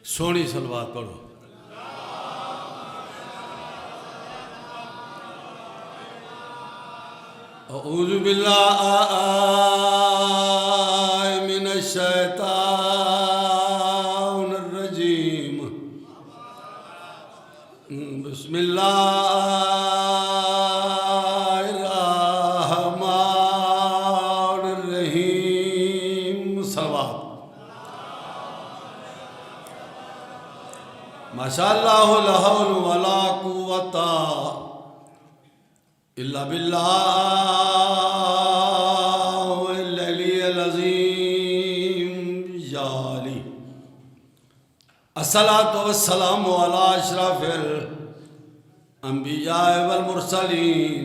سونی صلوات پڑھو. اعوذ باللہ من الشیطان الرجیم. بسم اللہ الرحمن الرحیم. صلوات. ماشاءاللہ لا حول ولا قوت الا باللہ العلی العظیم. یا علی. الصلاۃ والسلام علی اشرف الانبیاء والمرسلین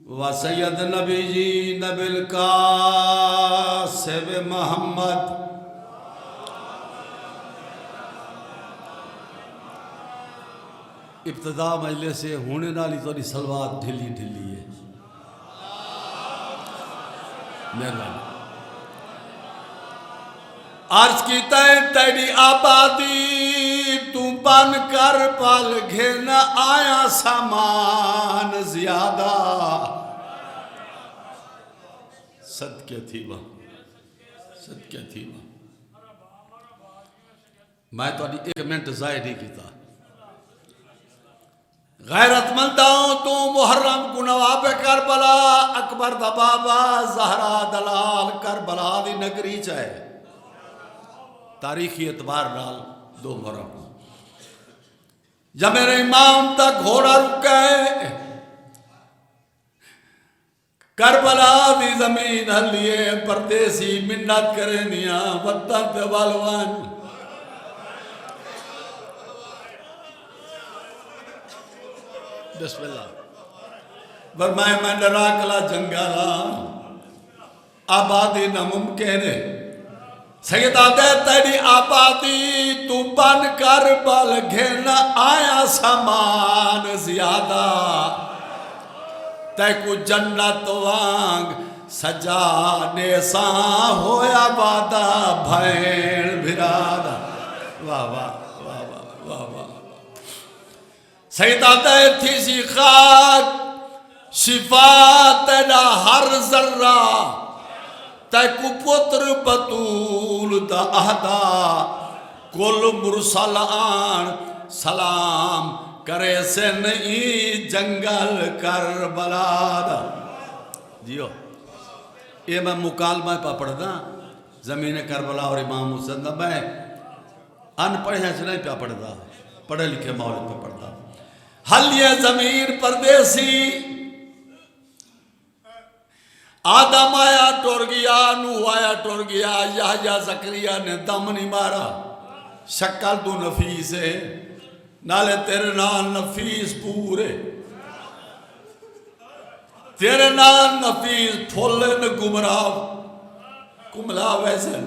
و سید نبیین بالقاسم محمد. ابتدا مجلس سے ہونے والی تھوڑی سلوات ڈھلی ڈھلی ہے. مہربانی. عرض کی تیری آبادی تو بن کر پل گھن آیا سامان زیادہ. صدقے تھی وہ، صدقے تھی وہ. میں تو ایک منٹ ضائع نہیں کیتا. غیرت منداؤں تو محرم کو نواب کربلا اکبر دا بابا زہرا دلال کربلا دی نگری چاہے. تاریخی اعتبار نال 2 محرم. جب میرے امام دا گھوڑا رکے کربلا دی زمین ہلیے پردیسی منت کرے نیا وطن تے والوان. بسم اللہ. فرمائے میں ڈرا کلا جنگالا آبادی ناممکن ہے. سیدہ دے تیری آبادی تو بن کر بل گھن آیا سامان زیادہ. تے کو جنت وانگ سجانے ساں ہویا وعدہ بھین بھرادا. واہ واہ واہ واہ واہ واہ. سیدہ دے تھی سی خاک شفا تیرا ہر ذرہ. تے کو پتر بطول دا اہدا کل مرسلان سلام کرے سے نہیں جنگل کربلا دا. جیو یہ میں مکالمہ پا پڑھ دا زمین کربلا اور امام حسین دا. میں ان پڑھے سے نہیں پا پڑھ دا، پڑھے لکھے مولد پہ پڑھ دا. حل یہ ضمیر پردیسی آدم آیا ٹور گیا، نوح آیا ٹور گیا، یحییٰ زکریا نے دم نہیں مارا. شکل تو نفیس ہے نالے تیرے نال نفیس پورے. تیرے نال نفیس پھولے نے گمراہ ویسے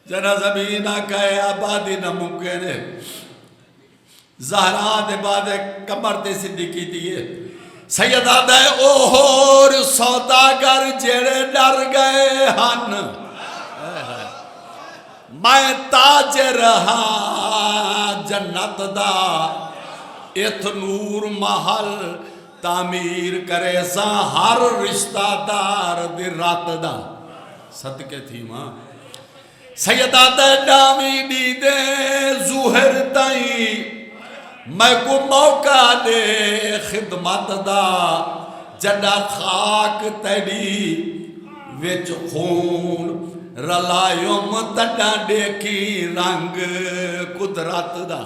جنا زمین آکے آبادی ناممکن ہے. زہرا دے بعد کمر دے صدیقی دیئے. سیدہ دے اوہور سوداگر جیڑے ڈر گئے ہن. میں تاجر ہاں جنت دا ات نور محل تعمیر کرے سا ہر رشتہ دار دی رات دا. صدقے تھی ماں. سیدہ دے ڈامی دی دے ظہر تائیں میں کو موقع دے خدمت دا. جڑا خاک تیری وچ خون رلائیوم تڈا دیکھی رنگ قدرت دا.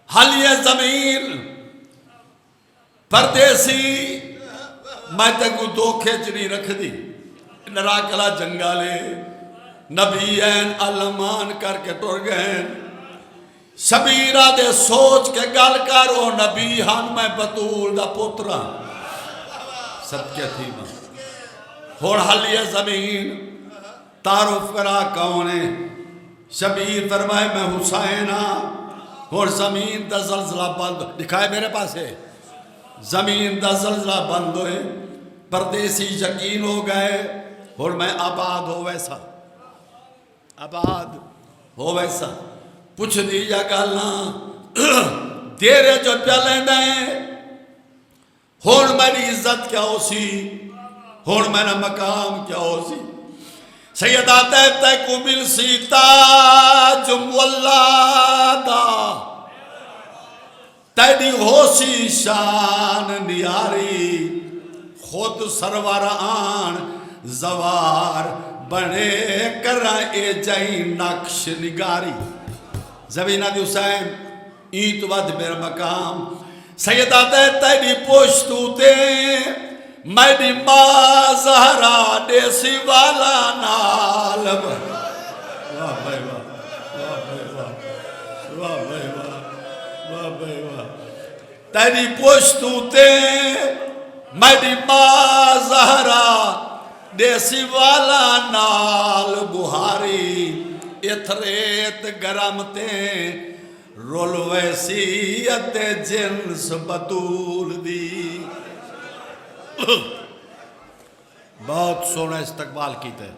حل یہ زمین پردیسی میں تے کو دھوکے چ نہیں رکھ دی. نرا کلا جنگالے نبی این علمان کر کے ٹر گئے. شبیرہ دے سوچ کے گل کرو نبی ہن میں بطول دا پترا. صدقے تھی ماں. ہون حلیہ زمین تعارف کرا کونے. شبیر فرمائے میں حسین ہاں. ہون زمین دا زلزلہ بند دکھائے میرے پاس ہے. زمین دا زلزلہ بند ہوئے پردیسی یقین ہو گئے اور میں آباد ہو ویسا. آباد ہو ویسا پوچھ دی یا گالاں تیرے جو پیا لیندے ہون میری عزت کیا ہو سی ہون میرا مقام کیا ہو سی سیدہ تے کو مل سی تاج مولا تیری ہو سی شان نیاری خود سرور آن زوار بنے کرا اے جائی نقش نگاری زبینہ دی حسین ایت ود میرا مقام سیدہ تیری پوشتو تے میری ماں زہرا دیسی والا نال واہ بھائی واہ واہ بھائی واہ واہ بھائی واہ واہ بھائی واہ تیری پوشتو تے میری ماں زہرا دیسی والا نال بہاری اتھریت گرم تے رول ویسیت جنس بطول دی بہت سونا استقبال کیتے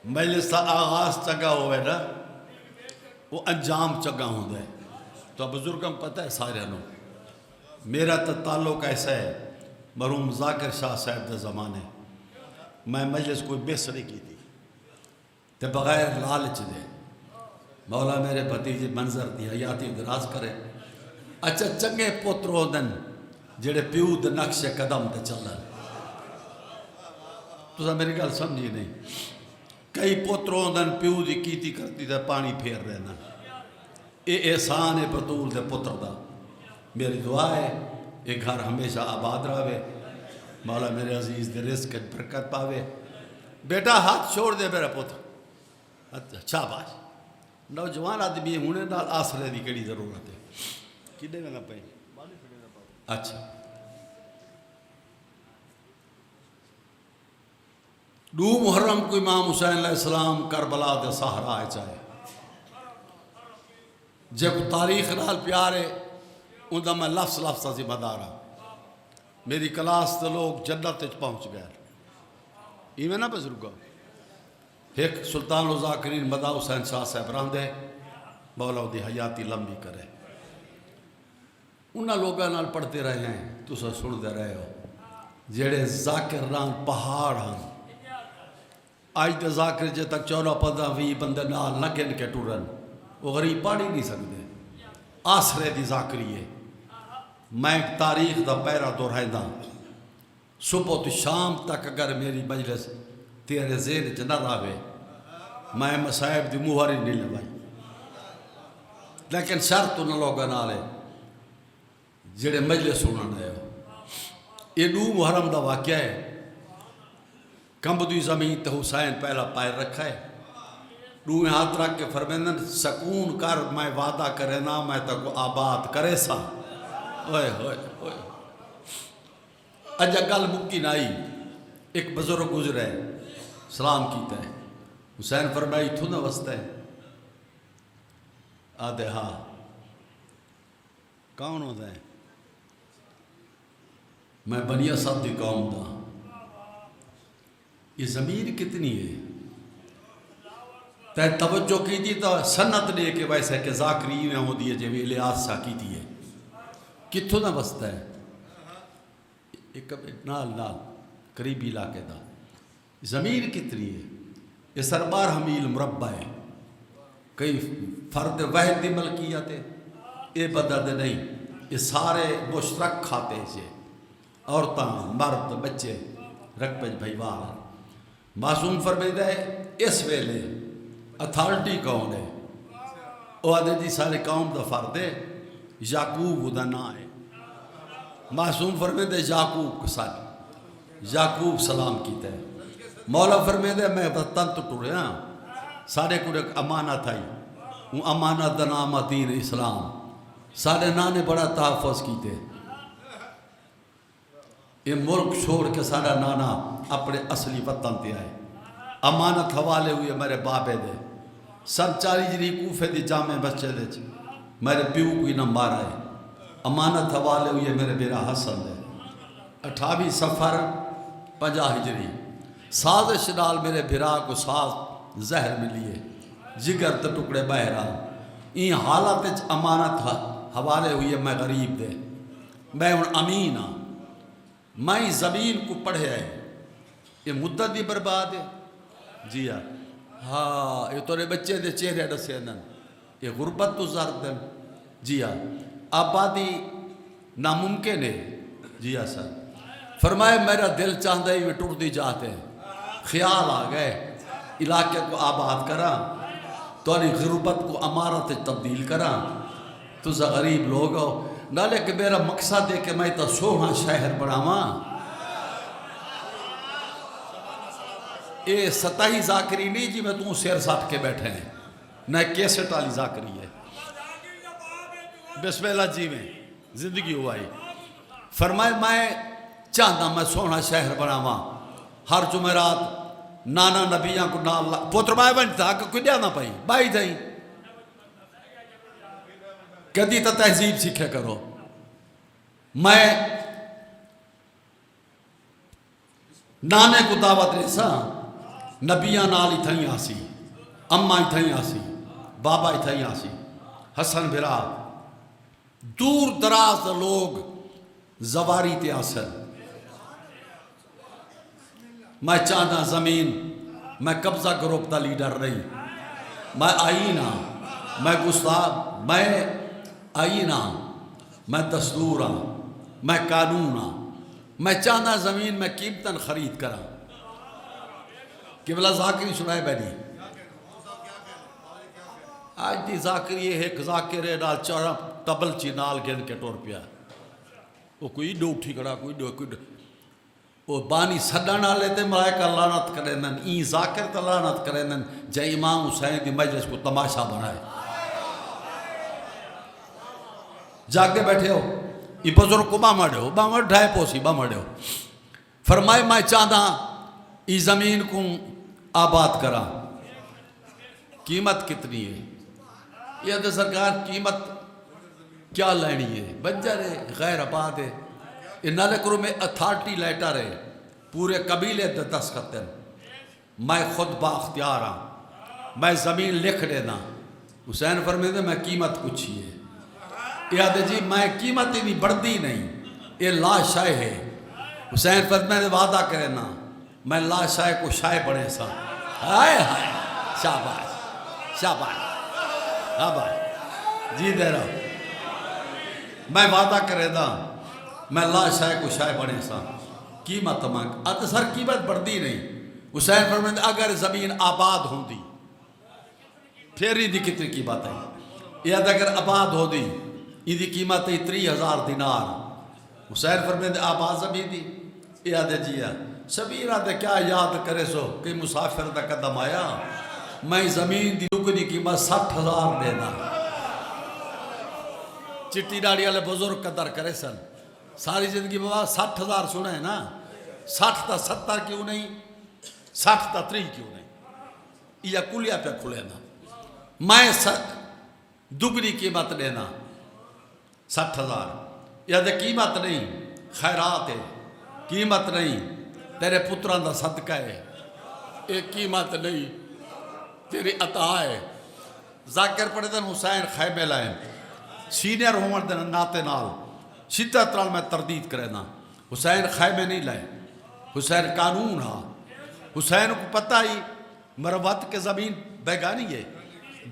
مجلس کا آغاز چگا ہوئے نا وہ انجام چگا ہوں دے تو بزرگم پتہ ہے سارے نو میرا تو تعلق ایسا ہے مرحوم ذاکر شاہ صاحب دے زمانے میں مجلس کوئی بیسری کی تھی تے بغیر لالچ دے مولا میرے بھتیجے منظر دی حیاتی دراز کرے اچھا چنگے پوترو دن جڑے پیو دے نقش قدم تے چلن تو سا میری گل سمجھی نہیں کئی پوترو دن پیو دی کیتی کرتی تے پانی پھیر رہنا اے احسان ہے بطول دے پتر دا میری دعا ہے ایک گھر ہمیشہ آباد رہے مولا میرے عزیز دے رزق برکت پاوے بیٹا ہاتھ چھوڑ دے میرا پتر اچھا باش نوجوان آدمی ہونے نال آسرے دی کڑی ضرورت ہے کدے میں نہ پہیں اچھا دو محرم کو امام حسین علیہ السلام کربلا دے صحرا ہے چاہے جب تاریخ نال پیارے ان دا میں لفظ لفظ ذمہ دارا میری کلاس تے لوگ جنت تک پہنچ گئے ایویں نہ بزرگا ایک سلطان الذاکرین مدا حسین شاہ صاحب راندے مولا دی حیاتی لمبی کرے انہاں لوگاں نال پڑھتے رہے ہیں تو سن دے رہے ہو جڑے ذاکر ران پہاڑ ہیں آج دے ذاکر جے تک 14-15 بندے نال نہ گن کے ٹورن وہ غریب پڑھ ہی نہیں سکتے آسرے دی ذاکری ہے میں ایک تاریخ دا پیرا دہرائندا صبح تو شام تک اگر میری مجلس تیرے ذہن چ نہ رہے میں مصائب دی مہر ہی نہیں لوائی لیکن شرط انہاں لوگاں نال ہے جڑے مجلس سنن آئے ہو یہ 2 محرم دا واقعہ ہے کمبدوی زمین تے حسین پہلا پیر رکھا ہے 2 ہاتھ رکھ کے فرمیندن سکون کر میں وعدہ کرے نا میں تک آباد کرے سا اوئے ہوئے ہوئے اجا گل مکی نائی ایک بزرگ گزرے سلام کیتا ہے حسین فرمائی تو نہ وستا ہے آدھے ہاں کون ہوتا ہے میں بنی اسد دی قوم دا یہ ضمیر کتنی ہے تے توجہ کی دی تو سنت لے کے ویسے کہ ذاکری میں ہو دیئے جو الیاس سا کی دیئے کتھوں نہ بستا ہے ایک نال قریبی علاقے دا ضمیر کتنی ہے یہ سربار حمیل مربع ہے کئی فرد وحد دی ملکیت ہے یہ بدد نہیں یہ سارے مشترک کھاتے سے عورتاں مرد بچے رقبج بھائیوار معصوم فرمیدہ ہے اس ویلے اتھارٹی کون ہے وہ آدھے جی سارے قوم دا فرد ہے یعقوب دا نا ہے معصوم فرمیدہ یعقوب سارے یعقوب سلام کیتا ہے مولا فرمیدہ میں وطن تو ٹورے ہاں سارے کو ایک امانت آئی وہ امانت دا نام دین اسلام سارے نانے بڑا تحفظ کیتے یہ ملک چھوڑ کے سارا نانا اپنے اصلی وطن تے آئے امانت حوالے ہوئے میرے بابے دے سن 40 جری کوفے دی جامع مسجد دے میرے پیو کوئی نمبر آئے امانت حوالے ہوئے میرے بیرا حسن دے 28 سفر 50 ہجری سازش نال میرے بھرا کو ساز زہر ملیے جگر تے ٹکڑے بہرا این حالت امانت حوالے ہوئی میں غریب دے میں ہوں امین ہاں میں زمین کو پڑھے آئے یہ مدت بھی برباد ہے جی ہاں یہ تورے بچے دے چہرے ڈسے دن یہ غربت تو زرد دن جی ہاں آبادی ناممکن ہے جی ہاں سر فرمائے میرا دل چاہتا ہی وہ ٹوٹ دی جاتے ہیں خیال آ گئے علاقے کو آباد کرا تو غربت کو امارت تبدیل کرا تو غریب لوگ ہو نالے کہ میرا مقصد ہے کہ میں تو سونا شہر بناواں اے ستائی ذاکری نہیں جی میں تم سیر ساٹھ کے بیٹھے ہیں نہ کیسٹ والی ذاکری ہے بسم اللہ جی میں زندگی ہوائی فرمائے میں چاہتا میں سونا شہر بناواں ہر جمعرات نانا نبیاں کو نال پوتر بھائی بنتا کہ کوئی نہ پائی بائی دائیں کدی تا تہذیب سیکھے کرو میں نانے کو دعوت ریسا نبیاں نال ہی تھائیں آسی اماں ہی تھائیں آسی بابا ہی تھائیں آسی حسن بھرا دور دراز لوگ زواری تے آسن میں چاہتا زمین میں قبضہ گروپ تا لیڈر رہی میں آئینہ میں گستاخ میں آئینہ میں دستور ہاں میں قانون ہاں میں چاہتا زمین میں قیمتاً خرید کرا قبلہ ذاکری سنائے بیٹھی آج دی ذاکری یہ ایک ذاکرے نال چارا تبل چی نال گن کے ٹور پیا وہ کوئی ڈو اٹھی کڑا کوئی ڈو وہ بانی سڈا نہ لیتے ملائکہ لعنت کریں دن این ذاکر تا لعنت کریں دن جے امام حسین دی مجلس کو تماشا بنائے جاگے بیٹھے ہو یہ بزرگ کو بامڑے ہو بامڑ ڈھائے پوسی بامڑے ہو فرمائے میں چاہتا ای زمین کو آباد کرا قیمت کتنی ہے یہ دے سرکار قیمت کیا لینی ہے بنجر ہے غیر آباد ہے یہ نالے کرو میں اتھارٹی لیٹر ہے پورے قبیلے دے دستخط ہیں میں خود باختیار ہاں میں زمین لکھ دینا حسین فرمائے دے میں قیمت کچھ ہی ہے یاد جی میں قیمت ہی نہیں بڑھتی نہیں یہ لا شائع ہے حسین فرمائے دے وعدہ کرے نا میں لا شائع کو شائع بڑھے سا ہائے ہائے شاباش شاباش شاباش جی دے رہا میں وعدہ کرے دا میں لا شائع کو شائع بڑھے سا قیمت مانگ آتے سر قیمت بڑھتی نہیں حسین فرمائے دے اگر زمین آباد ہوں دی پھر ہی دی کتنی کی بات ہے یاد اگر آباد ہو دی یہ دی قیمت ہے 30,000 دینار حسین فرمائے دے آباد زمین دی یاد جی سبیرہ دے کیا یاد کرے سو کہ مسافر دا قدم آیا میں زمین دی لکھنی قیمت 60,000 دینا چٹی ڈاڑی والے بزرگ قدر کرے سن ساری زندگی بابا 60,000 سنا ہے نا 60 تا 70 کیوں نہیں 60 تا 30 کیوں نہیں یہ کلیا پہ کھلے نا میں دگنی قیمت لینا 60,000 یہ دے قیمت نہیں خیرات ہے قیمت نہیں تیرے پتران دا صدقہ ہے ایک قیمت نہیں تیری عطا ہے ذاکر پڑھے دن حسین خیمے لائیں سینئر ہومر دن ناتے نال شدت نال میں تردید کرے نا حسین خیمے نہیں لائیں حسین قانون ہاں حسین کو پتہ ہی مروت کے زمین بیگانی ہے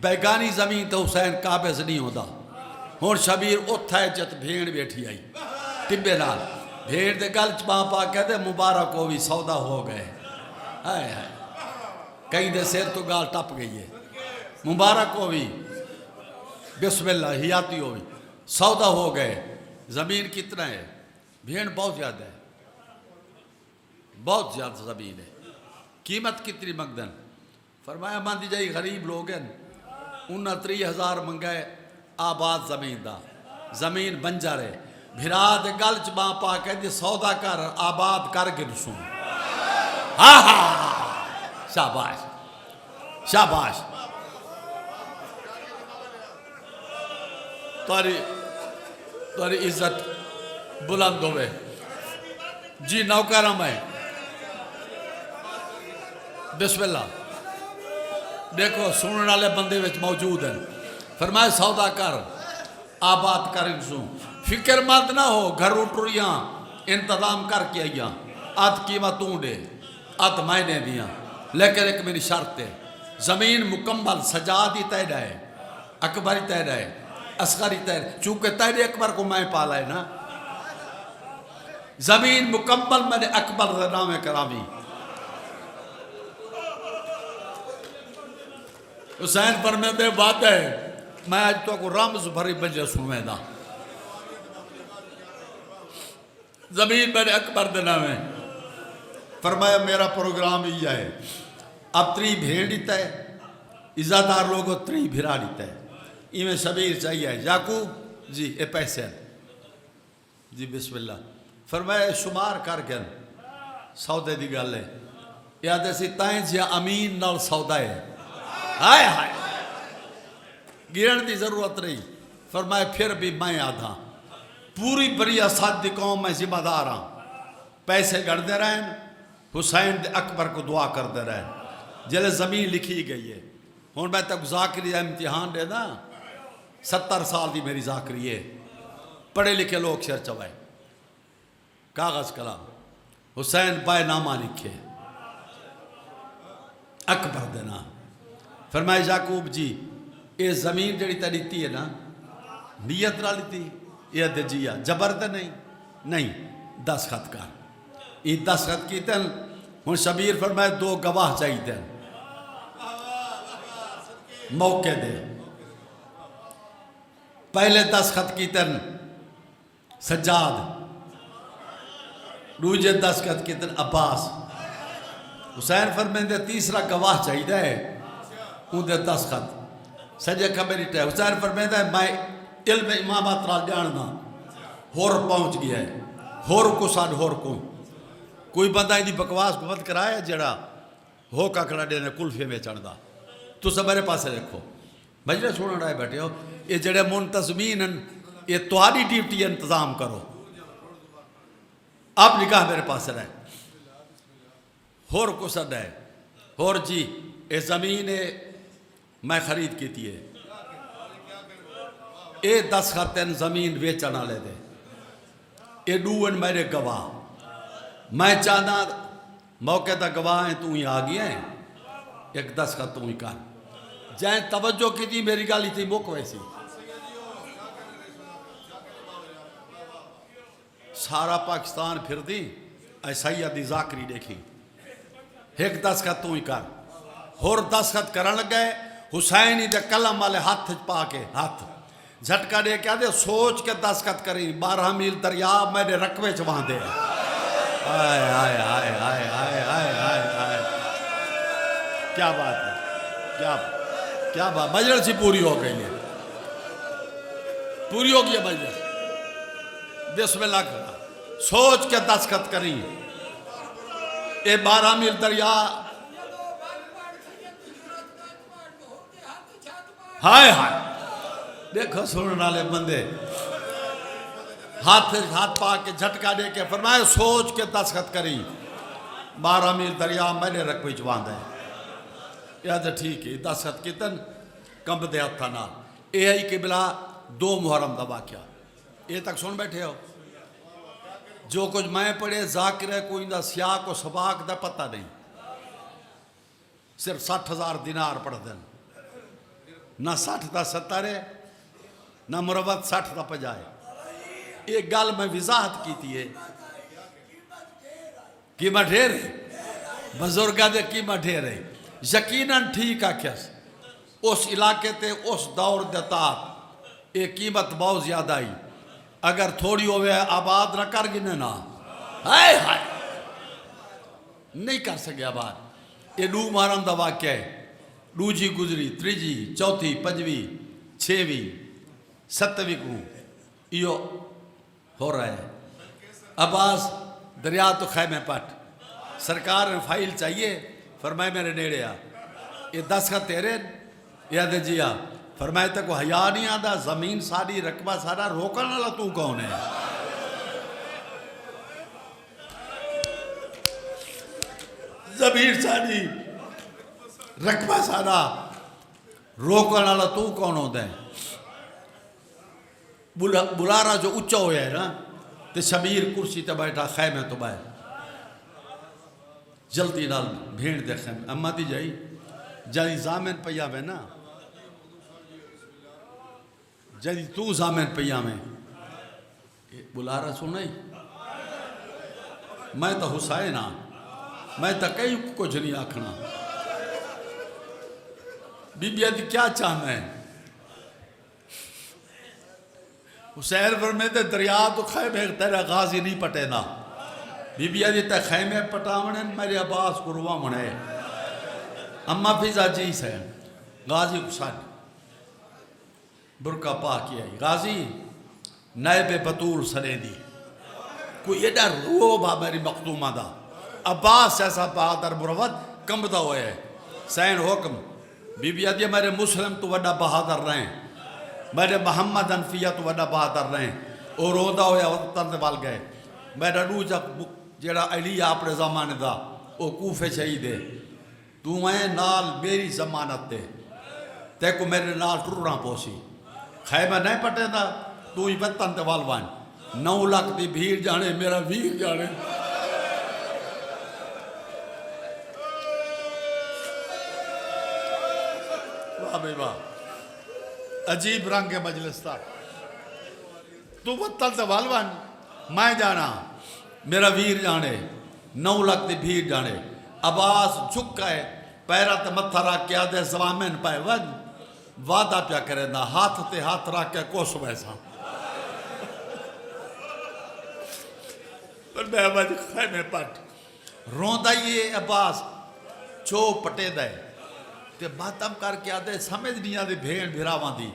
بیگانی زمین تو حسین قابض نہیں ہوتا ہون شبیر اتھا ہے جت بھیڑ بیٹھی آئی ٹبے نال بھیڑ دے گل چپاں پا کہتے مبارک ہو بھی سودا ہو گئے ہائے ہائے کہیں دے سیر تو گال ٹپ گئی ہے مبارک ہو بھی بسم اللہ حیاتی ہو بھی سودا ہو گئے زمین کتنا ہے بھیڑ بہت زیادہ ہے بہت زیادہ زمین ہے قیمت کتنی مقدن فرمایا مان دی جائی غریب لوگ ہیں 29,000 منگائے آباد زمین دا زمین بنجر ہے بھرا دے گل چباں پا کہ دی سودا کر آباد کر کے رسوں ہاں ہاں شاباش شاباش تاری عزت بلند ہوئے جی نوکرہ میں بسم اللہ. دیکھو سننے والے بندے وچ موجود ہیں. فرمائے سودا کر آباد کر انسوں فکر مند نہ ہو گھر اٹھریاں انتظام کر کے آئیاں آدھ قیمت توں دے آدھ مائنے دیاں لیکن ایک میری شرط ہے زمین مکمل سجادی تیڑ ہے اکبری تیڑ ہے اصغری تیڑ چونکہ تیڑ اکبر کو میں پالا ہے نا زمین مکمل میں نے اکبر نام کرامی حسین پر میں دے بات ہے میں آج تو کو رمز بھری بجے سنوے دا زمین میں نے اکبر دینا میں فرمایا میرا پروگرام یہ ہے اب تری بھیڑ دیتا ہے عزادار لوگوں تری بھیڑا دیتا ہے ایمیں شبیر چاہیے یعقوب جی اے پیسے ہیں جی بسم اللہ فرمایا شمار کر گئن سودے دی گل ہے یاد ایسی تائیں جیا امین نال سودا ہے ہائے ہائے گرن دی ضرورت نہیں فرمایا پھر بھی میں آدھا پوری بری اسد دی قوم میں ذمہ دار ہاں پیسے گڑ دے رہے ہیں حسین دے اکبر کو دعا کر دے رہے ہیں جلے زمین لکھی گئی ہے ہون میں تک ذاکری امتحان دے نا 70 سال دی میری ذاکری ہے پڑھے لکھے لوگ شہر چوائے کاغذ کلام حسین بائے نامہ لکھے اکبر دینا فرمائے یعقوب جی یہ زمین جڑی تا لیتی ہے نا نیت نہ لیتی یہ دے جیا جبر دے نہیں دستخط کر یہ دستخط کی تن ہن شبیر فرمائے 2 گواہ چاہیے تن موقع دے پہلے دستخط کی تن سجاد دوجے دستخط کی تن عباس حسین فرمائے دے تیسرا گواہ چاہیے دے ان دے دستخط سجے کمیری ٹے حسین فرمائے دے میں علم امامات رال جاننا ہور پہنچ گیا ہے ہور کو ساتھ ہور کو کوئی بندہ ہی دی بکواس کو مت کرایا جڑا ہو کا کھڑا دینے کلفے میں چڑھ دا تو سب میرے پاسے دیکھو بجرے سونا رائے بیٹھے ہو یہ جڑے منتظمین یہ تواری ڈیوٹی انتظام کرو آپ نکاح میرے پاسے رہے ہور کو ساتھ ہے ہور جی یہ زمین میں خرید کی تھی ہے اے 10 خطین زمین ویچنا لے دے اے ڈوون میرے گواہ میں چاہنا موقع تا گواہ ہیں تو ہی آگیا ہیں ایک 10 خط تو ہی کر جائیں توجہ کی تھی میری گالی تھی موقع ویسی سارا پاکستان پھر دی اے سیدی ذاکری دیکھی ایک 10 خط تو ہی کر اور 10 خط کرن لگ گئے حسینی دے کلم والے ہاتھ پا کے ہاتھ جھٹکا دے کیا دے سوچ کے 10 خط کریں 12 میل دریا میرے رقبے چوہاں دے آئے آئے آئے آئے آئے آئے آئے آئے کیا بات ہے کیا بات مجلس ہی پوری ہو گئی ہے پوری ہو گئی ہے مجلس بسم اللہ کرنا سوچ کے 10 خط کریں اے 12 میل دریا ہائے ہائے دیکھو سننے والے بندے ہاتھ پا کے جھٹکا دے کے فرمائے سوچ کے 10 خط کری 12 میل دریا میں نے رکھ پہنچوان دے یاد ہے ٹھیک ہے 10 خط کتن کمب دے ہاتھا نال اے آئی قبلہ 2 محرم دا واقعہ یہ تک سن بیٹھے ہو جو کچھ میں پڑھے ذاکر کوئی دا سیاق و سباق دا پتہ نہیں صرف 60,000 دینار پڑھ دیں نہ 60 دا 70 ہے نہ مروت 60 دا 50 ہے ایک گال میں وضاحت کی تھی ہے قیمت ڈھیر ہے بزرگاں دے قیمت ڈھیر ہے یقیناً ٹھیک آکھیس اس علاقے تے اس دور دیتا ایک قیمت بہت زیادہ آئی اگر تھوڑی ہوئے آباد نہ کر گنے نا ہائے ہائے نہیں کر سکے آباد یہ 2 محرم دا واقعہ ہے 2 جی گزری 3 جی 4 5 6 7 کو یہ ہو رہا ہے عباس دریا تو خیمے پٹ سرکار نے فائل چاہیے فرمائے میرے نیڑے آ یہ 10 خط تیرے یاد جیا فرمائے تے کو حیا نہیں آدھا زمین ساری رقبہ سارا روکن والا تو کون ہے زمین ساری رقبہ سارا روکن والا تو کون ہوتا ہے؟ بلارا جو اچا ہویا ہے نا تے شبیر کرسی تے بیٹھا خیمے تو باہر جلدی نال بھیڑ دے خیمے اما دی جائی جائی زامن پیا میں نا جائی تو زامن پیا میں بلارا سنائی میں تو حسین ہاں میں تو کئی کچھ نہیں آکھنا بی بی آدھی کیا چاہنا ہے حسین فرمیتے دریا تو خیمے تیرا غازی نہیں پٹے نا بی بی آدھی تے خیمے پٹاونے میرے عباس کو روا منے اما فیضا جیس ہے غازی حسین برکہ پا کیا غازی نائب بطول سنے دی کوئی ایڈا رو با میری مقدومہ دا عباس ایسا بہادر مروت کم دا ہوئے ہے سین حکم بی بی آدھی میرے مسلم تو وڈا بہادر رہیں میرے محمد انفیہ تو وڈا بہادر رہیں اور رودا ہویا وطن دے بال گئے میرا رو جڑا علی اپنے زمانے دا او کوفے شہید ہے تو میں نال میری ضمانت دے تے کو میرے نال ٹرنا پوسی خیمہ نہیں پٹے دا تو ہی وطن دے بال وائن 9 لاکھ دی بھیڑ جانے میرا ویر جانے واہ بھائی واہ عجیب رنگ ہے مجلس تھا تو وطن دے بال وائن میں جانا میرا ویر جانے 9 لاکھ دی بھیڑ جانے عباس جھکا ہے پیرہ تے متھا رکھ کے آدھے زوامن پائے وعدہ پیا کرے نا ہاتھ تے ہاتھ رکھ کے کوش ویسا پر میں وجہ خیمے پٹ روندہ یہ عباس چو پٹے دے تے باتم کر کے آدھے سمجھ نہیں آدھے بھیڑ بھراوان دی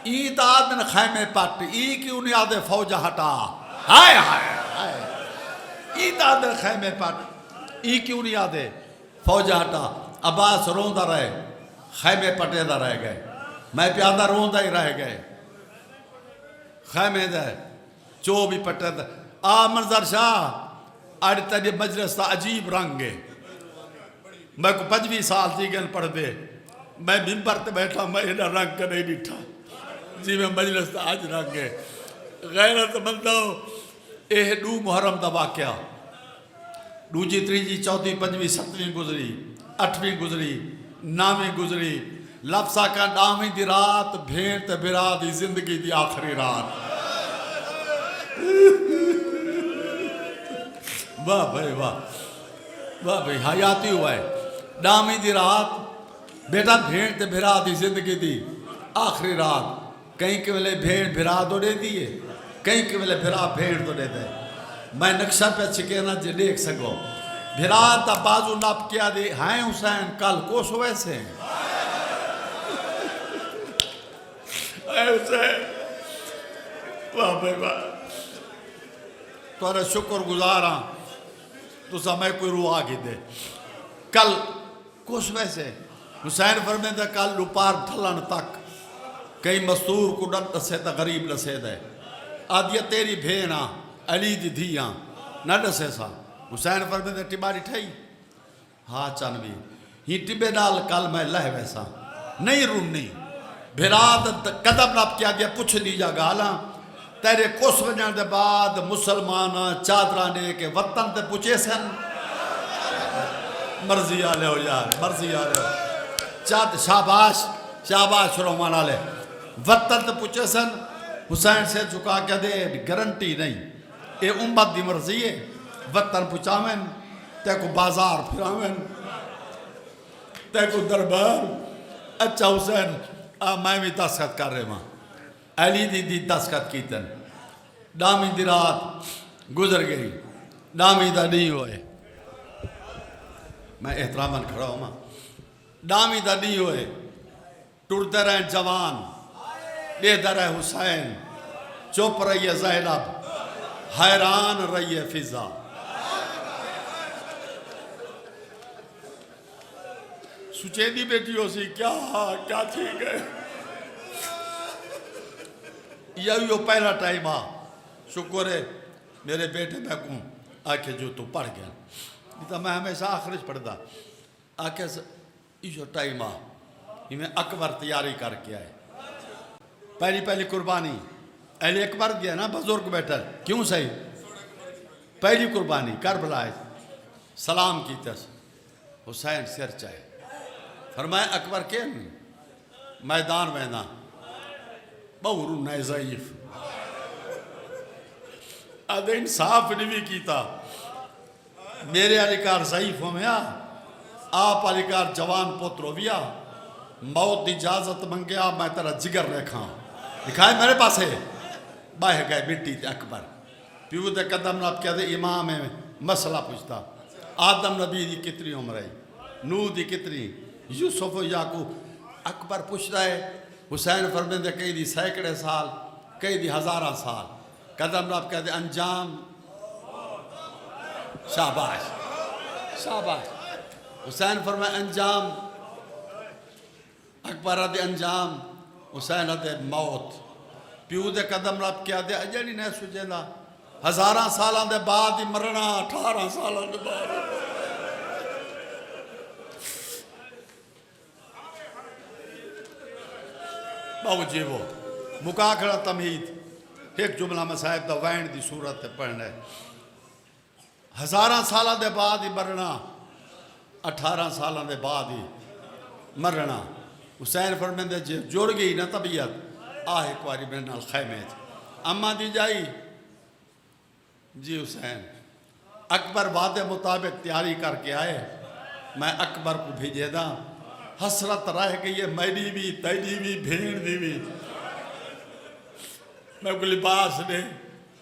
ای تا آدھن خیمے پٹ ای کیوں نہیں آدھے فوجہ ہٹا ہائے ہائے ہائے ای تا آدھن خیمے پٹ ای کیوں نہیں آدھے فوجہ ہٹا عباس روندہ رہے خیمے پٹے دا رہ گئے میں پیادہ روندہ ہی رہ گئے خیمے دے چو بھی پٹے دا منظر شاہ آڑی تیری مجلس تا عجیب رنگ ہے میں کو 25 سال تھی گن پڑھ دے میں ممبر تے بیٹھا میں انہا رنگ کا نہیں ڈٹھا جی میں مجلس تا آج رنگ ہے غیرت مندو اے دو محرم دا واقعہ دو جی 3 جی 4 5 7 گزری 8 گزری 9 گزری لفظہ کا 9 دی رات بھیڑ تے بھرا دی زندگی دی آخری رات واہ بھائی واہ بھائی حیاتی ہوا ہے 9 دی رات بیٹا بھیڑ تے بھرا دی زندگی دی آخری رات کہیں کہ ویلے بھیڑ بھرا دو دے دیئے کہیں کہ ویلے بھرا بھیڑ دو دے دے میں نقشہ پہ چکینا جے دیکھ سکو بھرا تا بازو ناپ کیا دے ہائیں حسین کل کوش ہوئے سے اے حسین واہ بھائی واہ تو ارے شکر گزارا تو سمیں کوئی رو آگی دے کل کوش ہوئے سے حسین فرمین دے کل لپار ڈھلن تک کئی مستور کو ڈن دسے تا غریب لسے دے آدھیا تیری بھینا علی دی دھیاں نہ دسے سا حسین فرمین دے ٹباری ٹھائی ہاں چانوی ہی ٹبے نال کل میں لہ ویسا نہیں رونی بھراد قدم ناپ کیا دیا پوچھ دی جا گالا تیرے کوس ونجان دے بعد مسلمانہ چادرانے کے وطن تے پوچھے سن مرضی آلے ہو یار مرضی آلے ہو چاد شاباش رومان آلے وطن تے پوچھے سن حسین سے چکا کیا دے گرنٹی نہیں اے امت دی مرضی ہے وطن پوچھاویں تے کو بازار پھراویں تے کو دربار اچھا حسین میں بھی دستخط کر رہے ماں علی دی دستخط کی تن ڈامی دی رات گزر گئی ڈامی دا نہیں ہوئے میں احتراماً کھڑا ہوں ماں ڈامی دا نہیں ہوئے ٹوڑتے رہے جوان دیدہ رہے حسین چوپ رہی زینب حیران رہی فضا سچے دی بیٹی ہو سی کیا ٹھیک ہے یہ پہلا ٹائم شکر ہے میرے بیٹے میں کہوں آکے جو تو پڑھ گیا نہیں تو میں ہمیشہ آخرش پڑھتا آکے یہ ٹائم میں اکبر تیاری کر کے آئے پہلی قربانی اہل اکبر گیا نا بزرگ بیٹھل کیوں صحیح پہلی قربانی کربلا ہے سلام کی تس حسین سر چاہے فرمایا اکبر کے میدان وینا بہرو نئے ضعیف ادھے انصاف نہیں بھی کیتا میرے علیکار ضعیف ہو میں آپ علیکار جوان پوترو بیا موت دی اجازت منگیا میں تیرا جگر رکھاں دکھائے میرے پاس ہے باہر گئے مٹی تے اکبر پیو دے قدم نب کیا دے امام ہے مسئلہ پوچھتا آدم نبی دی کتنی عمر ہے نوح دی کتنی یوسف و یعقوب اکبر پوچھتا ہے حسین فرمیندے کئی دی سینکڑے سال کئی دی ہزارہ سال قدم نب کیا دے انجام شاباش شاباش حسین فرمائے انجام اکبر دے انجام حسین دے موت پیو دے قدم رب کیا دے اجڑی نہیں سوچے دا ہزارہ سالان دے بعد ہی مرنا 18 سالان دے بعد بہو جیبو مکا کھڑا تمہید ایک جملہ میں صاحب دا وین دی صورت تے پڑھنے ہزارہ سالان دے بعد ہی مرنا 18 سالان دے بعد ہی مرنا حسین فرمیندے جوڑ گئی نا طبیعت ایک واری میں نال خیمے اما دی جائی جی حسین اکبر وعدے مطابق تیاری کر کے آئے میں اکبر کو بھیجے دا حسرت رہ گئی ہے میری بھی تیری بھی بھیڑ دی بھی میں کو لباس دے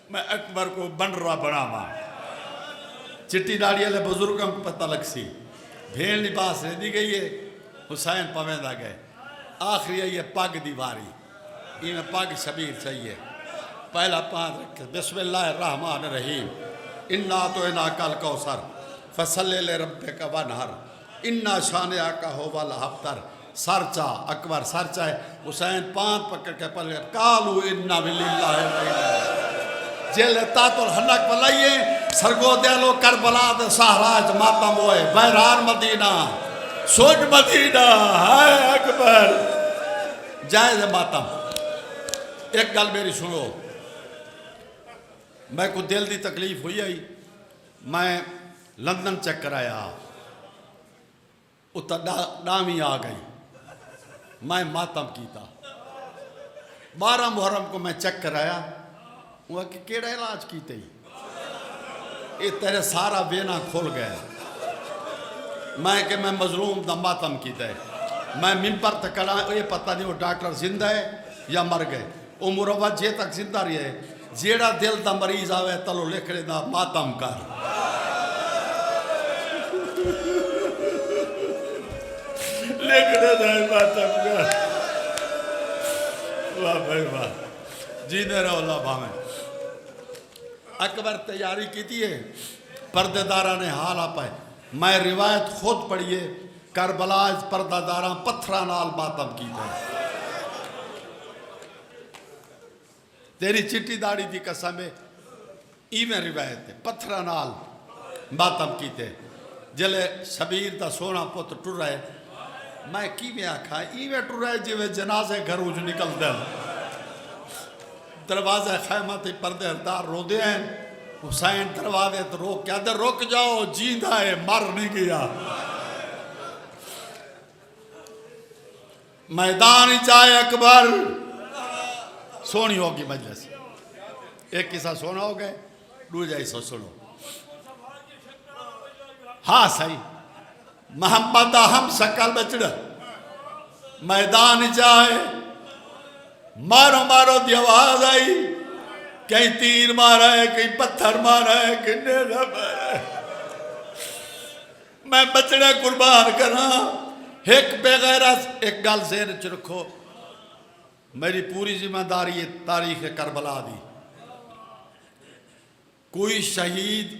میں اکبر کو بنرا بنا ماں چٹی ڈاڑی والے بزرگوں کو پتہ لگ سی بھیڑ لباس دے دی گئی ہے حسین پویندہ گئے آخری ہے یہ پاگ دیواری یہ میں پاگ شبیر چاہیے پہلا پانچ رکھے بسم اللہ الرحمن الرحیم انا تو انا کل کوثر فصلی لربک وانحر انا شانئک هو الابتر سرچا اکبر سرچا ہے حسین پانچ پکڑ کے پلے قالوا انا للہ جیل تات الحنک بلائیے سرگو دیلو کربلا دے سہراج ماتم ہوئے بحران مدینہ سوچ مدینہ ہائے اکبر جائز ماتم ایک گل میری سنو میں کو دل دی تکلیف ہوئی آئی میں لندن چیک کرایا اتنا ڈامی آ گئی میں ماتم کیتا 12 محرم کو میں چیک کرایا وہ کہ کیڑا علاج کیتے ہی یہ تیرے سارا وینا کھول گیا میں کہ میں مظلوم دا ماتم کیتا ہے میں ممبر تکڑا یہ پتہ نہیں وہ ڈاکٹر زندہ ہے یا مر گئے وہ مروت جے تک زندہ رہی ہے جیڑا دل دا مریض آوے تلو لکھڑے دا ماتم کر لکھڑے دا ماتم کر واہ بھائی واہ جینے رہو اللہ بھامیں اکبر تیاری کی تھی ہے پردے دارہ نے حال آپ ہے میں روایت خود پڑھئے کربلا پردہ داراں پتھران آل ماتم کی تھے تیری چٹی داڑی دی قسم ہے ایویں روایت ہے پتھران آل ماتم کی تھے جلے شبیر دا سونا پت ٹر رہے میں کی میں آکھا ایویں ٹر رہے جیوے جنازے گھر اُج نکل دے دروازہ خیمہ تے پردے دار رو دے ہیں حسین دروازے تو روک کیا دے روک جاؤ جیندہ ہے مر نہیں گیا میدان جائے اکبر سونی ہوگی مجلس ایک قصہ سونا ہو گئے دو جائے سو سنو ہاں صحیح محمد ہم سکل بچڑ میدان جائے مارو مارو دی آواز آئی کہیں تیر مارا ہے کہیں پتھر مارا ہے کہیں نیزہ مارا ہے میں بچڑے قربان کرنا ایک بغیرت ایک گل ذہن چ رکھو میری پوری ذمہ داری تاریخ کربلا دی کوئی شہید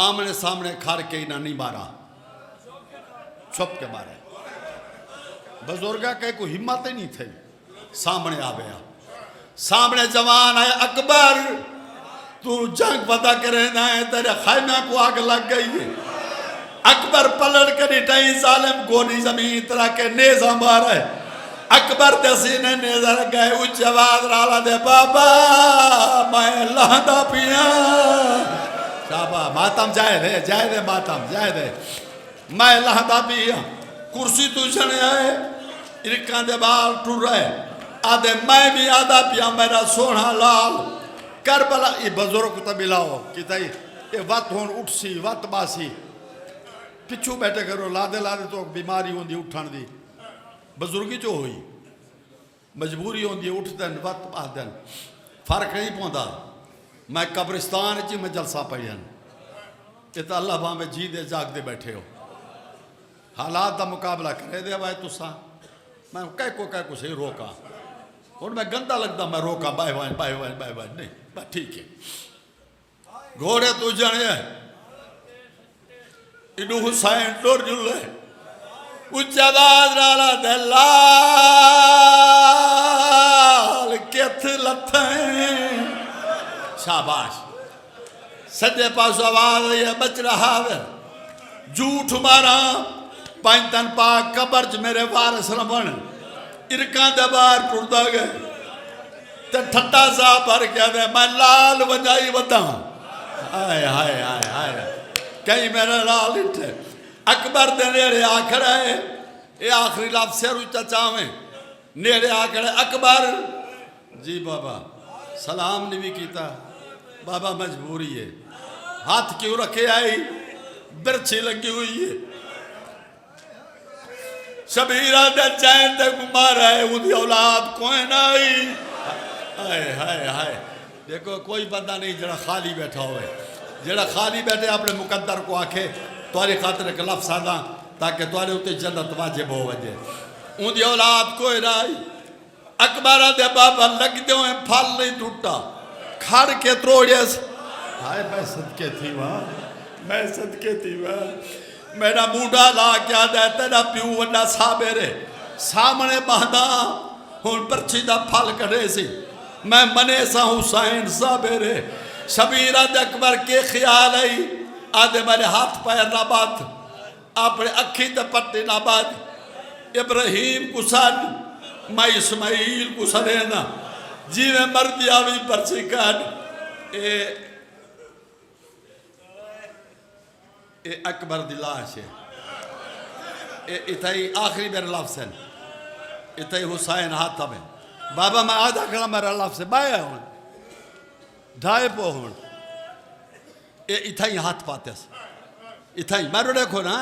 آمنے سامنے کھار کے ہی نہ نہیں مارا چھپ کے مارے بزرگا کہ کوئی ہمت ہی نہیں تھی سامنے آ گیا سامنے جوان ہے اکبر تو جنگ پتہ کرنا ہے تیرے خیمہ کو آگ لگ گئی ہے اکبر پلٹ کے ڈٹائی ظالم گونی زمین طرح کے نیزہ مارے اکبر دے سینے نیزہ گئے اچھ آواز رالا دے بابا میں لہندا پیا شابہ ماتم جائے دے ماتم جائے دے میں لہندا پیا کرسی تو جھنے آئے ارکان دے بال ٹور رہے آدھے میں بھی آدھا پیا میرا سونا لال کربلا یہ بزرگ کو تبیلاؤ کہتا یہ وقت ہون اٹھ سی وقت باسی پچھو بیٹھے کرو لادے تو بیماری ہوں دی اٹھان دی بزرگی جو ہوئی مجبوری ہوں دی اٹھ دن وقت پاس دن فرق نہیں پہندا میں قبرستان چی میں جلسہ پڑھین یہ تو اللہ باں میں جی دے جاگ دے بیٹھے ہو حالات دا مقابلہ کرے دے بھائی تو ساں میں کہہ کو صحیح روکا اور میں گندہ لگتا میں روکا بائے نہیں بس ٹھیک ہے گھوڑے تو جانے ہیں انہوں حسین ڈور جلے اچھ آواز رالا دے لال کیتھ لتھیں شاباش سجے پاس آواز یہ بچ رہا ہے جھوٹ مارا پائنتن پاک قبرج میرے وارث رمن ارکان دے بار ٹردا گئے تے ٹھٹا سا بھر کیا دے میں لال وجائی ودا آئے آئے آئے آئے کہیں میرا لال اٹھے اکبر دے نیڑے آکھر ہے یہ آخری لفظ سے روچا چاہویں نیڑے آکھر ہے اکبر جی بابا سلام نہیں بھی کیتا بابا مجبوری ہے ہاتھ کیوں رکھے آئی برچھی لگی ہوئی ہے شبیرہ دے چین دے گمارا ہے وہ دی اولاد کوئی نہیں آئے آئے آئے دیکھو کوئی بندہ نہیں جڑا خالی بیٹھا ہوئے جڑا خالی بیٹھے اپنے مقدر کو آکھے تواری خاطر ایک لفظ آدھا تاکہ تواری ہوتے جنت واجب ہو وجہ ان دی اولاد کوئی نہیں اکبرہ دے بابا لگ دے ہوئے پھل نہیں ٹوٹا کھڑ کے تروڑے سے ہائے میں صدقے تھی وہاں میں صدقے تھی وہاں میرا موڈا لا کیا دے تیرا پیو ونڈا سابرے سامنے باندھا ہون پرچی دا پھل کرے سی میں منے سا حسین سابرے شبیرہ دے اکبر کے خیال آئی آدھے میرے ہاتھ پیر ناباد اپنے اکھی تے پٹی ناباد ابراہیم کو سن میں اسماعیل کو سنینا جیوے مردی آوی پرچی کٹ اے اکبر دی لاش ہے اتھائی آخری میرا لفظ ہے اتھائی حسین ہاتھا میں بابا میں آدھا کھڑا میرا لفظ ہے بایا ہوں ڈھائے پو ہوں اتھائی ہاتھ پاتے ہیں اتھائی میں رو دیکھو نا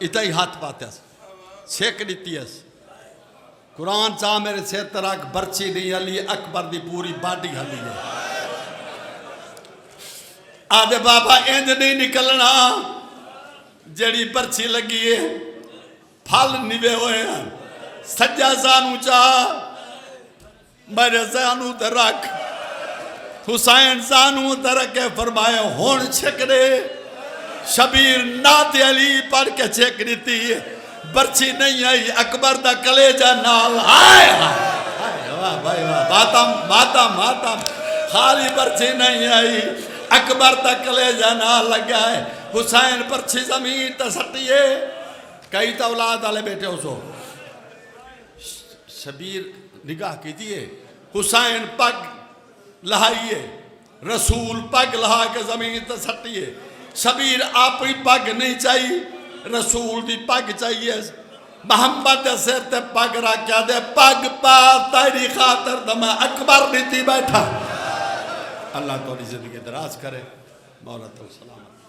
اتھائی ہاتھ پاتے ہیں چھیک دیتی ہے قرآن چاہ میرے سے طرح برچی نہیں علی اکبر دی پوری باڈی ہلی ہے آدھے بابا اینج نہیں نکلنا جڑی برچی لگی ہے پھل نیوے ہوئے ہیں سجا زانو چاہ میرے زانو درک حسین زانو درکے فرمائے ہون چھکڑے شبیر نات علی پڑھ کے چھک دیتی ہے برچی نہیں آئی اکبر دا کلیجہ نال آئے ماتم خالی برچی نہیں آئی اکبر دا کلیجہ نال لگا ہے حسین پرچی زمین تا سٹیے کئی تا اولاد آلے بیٹے ہو سو شبیر نگاہ کی دیئے حسین پگ لہائیے رسول پگ لہا کے زمین تا سٹیے شبیر آپی پگ نہیں چاہیے رسول دی پگ چاہیے محمد سے تے پگ را کیا دے پگ پا تیری خاطر دمہ اکبر نہیں تھی بیٹھا اللہ تو زندگی دراز کرے مولا تو سلامت